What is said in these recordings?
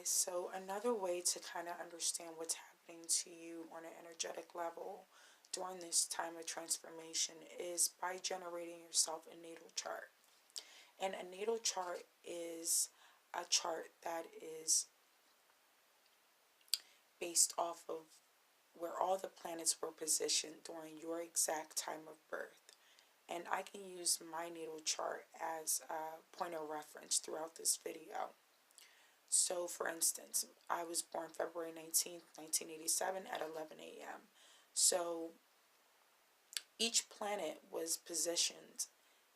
guys, so another way to kind of understand what's happening to you on an energetic level during this time of transformation is by generating yourself a natal chart. And a natal chart is a chart that is based off of where all the planets were positioned during your exact time of birth. And I can use my natal chart as a point of reference throughout this video. So, for instance, I was born February 19th, 1987 at 11 a.m. So, each planet was positioned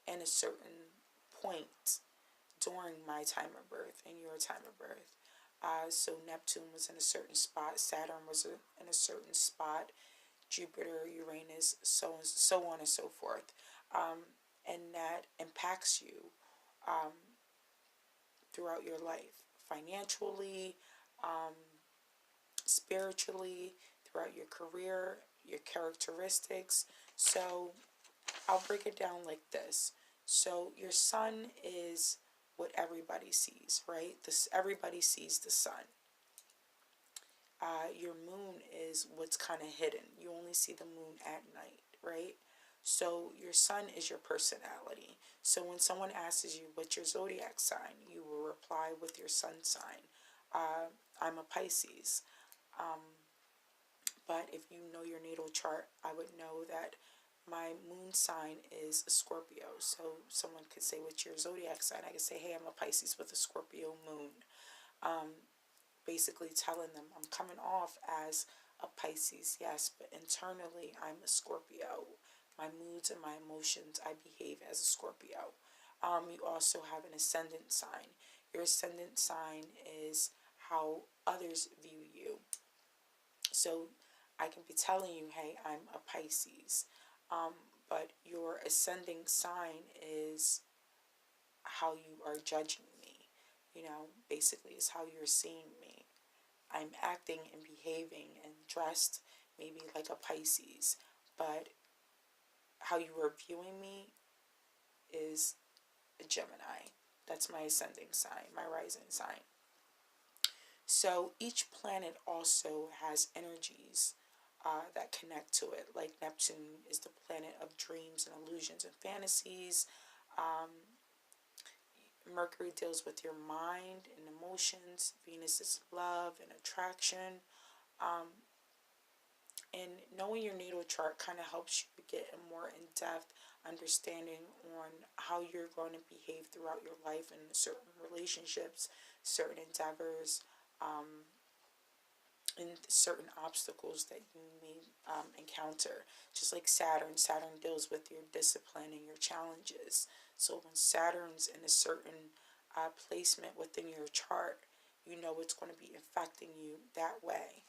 in a certain point during my time of birth and your time of birth. So, Neptune was in a certain spot, Saturn was in a certain spot, Jupiter, Uranus, so on and so forth. And that impacts you throughout your life, financially, um, spiritually, throughout your career, your characteristics. So I'll break it down like this. So your sun is what everybody sees, right? Everybody sees the sun. Your moon is what's kind of hidden. You only see the moon at night, right? So your sun is your personality. So when someone asks you what's your zodiac sign, you will reply with your sun sign. I'm a Pisces. Um, but if you know your natal chart, I would know that my moon sign is a Scorpio. So someone could say, what's your zodiac sign? I could say, hey, I'm a Pisces with a Scorpio moon. Basically telling them I'm coming off as a Pisces, yes, but internally I'm a Scorpio. My moods and my emotions, I behave as a Scorpio. You also have an ascendant sign. Your ascendant sign is how others view you. So I can be telling you, hey, I'm a Pisces. But your ascending sign is how you are judging me. Basically, is how you're seeing me. I'm acting and behaving and dressed maybe like a Pisces, but how you are viewing me is a Gemini. That's my ascending sign, my rising sign. So each planet also has energies that connect to it. Like Neptune is the planet of dreams and illusions and fantasies. Um, Mercury deals with your mind and emotions. Venus is love and attraction. And knowing your natal chart kind of helps you get a more in-depth understanding on how you're going to behave throughout your life in certain relationships, certain endeavors, and certain obstacles that you may encounter. Just like Saturn deals with your discipline and your challenges. So when Saturn's in a certain placement within your chart, you know it's going to be affecting you that way.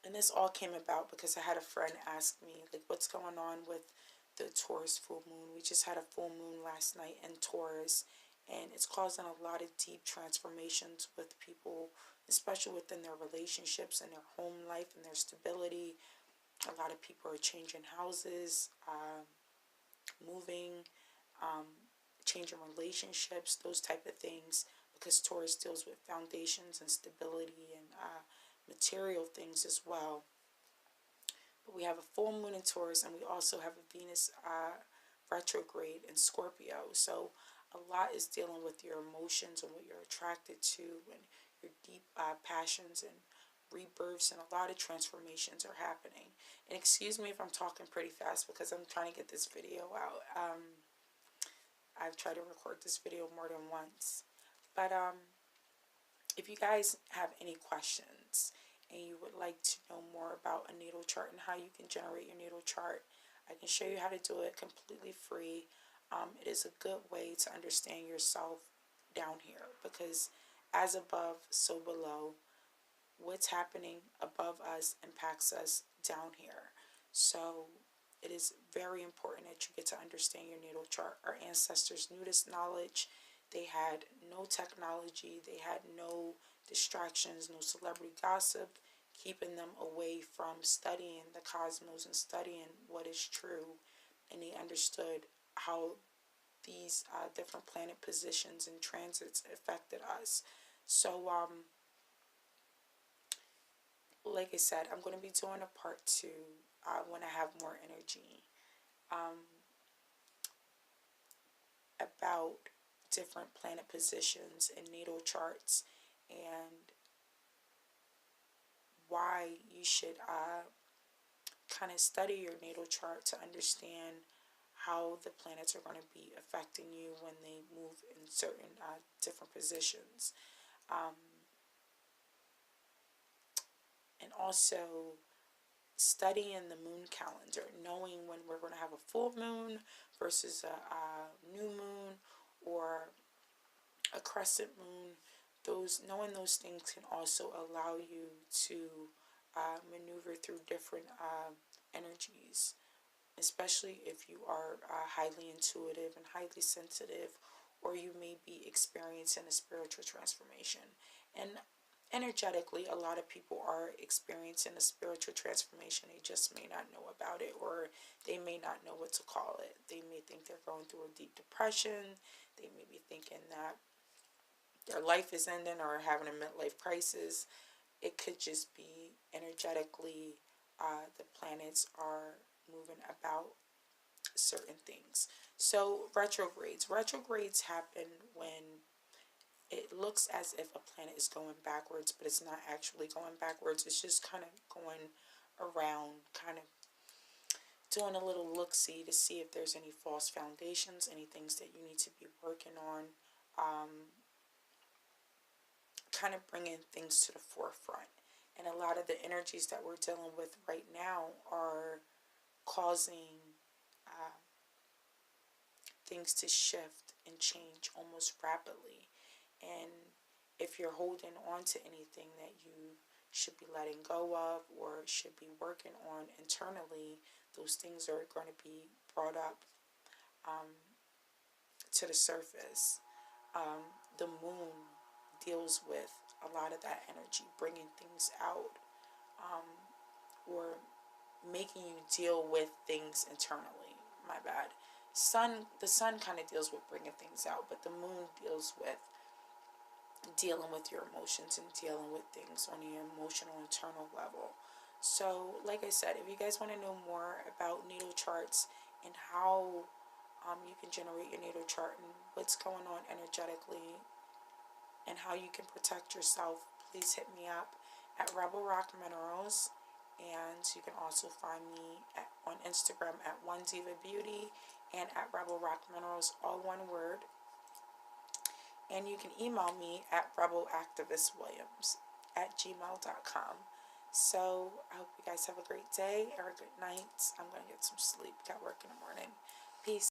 And this all came about because I had a friend ask me, like, what's going on with the Taurus full moon? We just had a full moon last night in Taurus, and it's causing a lot of deep transformations with people, especially within their relationships and their home life and their stability. A lot of people are changing houses, moving, changing relationships, those type of things, because Taurus deals with foundations and stability and material things as well. But we have a full moon in Taurus, and we also have a Venus retrograde in Scorpio. So a lot is dealing with your emotions and what you're attracted to and your deep passions and rebirths, and a lot of transformations are happening. And excuse me if I'm talking pretty fast because I'm trying to get this video out. I've tried to record this video more than once. But if you guys have any questions and you would like to know more about a natal chart and how you can generate your natal chart, I can show you how to do it completely free. It is a good way to understand yourself down here, because as above, so below. What's happening above us impacts us down here. So it is very important that you get to understand your natal chart. Our ancestors knew this knowledge. They had no technology. They had no distractions, no celebrity gossip, keeping them away from studying the cosmos and studying what is true. And they understood how these different planet positions and transits affected us. So, like I said, I'm going to be doing a part 2 when I have more energy about different planet positions and natal charts, and why you should kind of study your natal chart to understand how the planets are going to be affecting you when they move in certain different positions. Um, and also studying the moon calendar, knowing when we're going to have a full moon versus a new moon or a crescent moon. Knowing those things can also allow you to maneuver through different energies, especially if you are highly intuitive and highly sensitive, or you may be experiencing a spiritual transformation. And energetically, a lot of people are experiencing a spiritual transformation. They just may not know about it, or they may not know what to call it. They may think they're going through a deep depression. They may be thinking that their life is ending or having a midlife crisis. It could just be energetically the planets are moving about certain things. So retrogrades happen when it looks as if a planet is going backwards, but it's not actually going backwards. It's just kind of going around, kind of doing a little look-see to see if there's any false foundations, any things that you need to be working on, kind of bringing things to the forefront. And a lot of the energies that we're dealing with right now are causing things to shift and change almost rapidly. And if you're holding on to anything that you should be letting go of or should be working on internally, those things are going to be brought up to the surface. The moon deals with a lot of that energy, bringing things out, or making you deal with things internally. My bad. The sun kind of deals with bringing things out, but the moon deals with dealing with your emotions and dealing with things on the emotional internal level. So, like I said, if you guys want to know more about natal charts and how you can generate your natal chart and what's going on energetically and how you can protect yourself, please hit me up at Rebel Rock Minerals. And you can also find me on Instagram at One Diva Beauty and at Rebel Rock Minerals, all one word. And you can email me at rebelactivistwilliams@gmail.com. So I hope you guys have a great day or a good night. I'm going to get some sleep. Got work in the morning. Peace.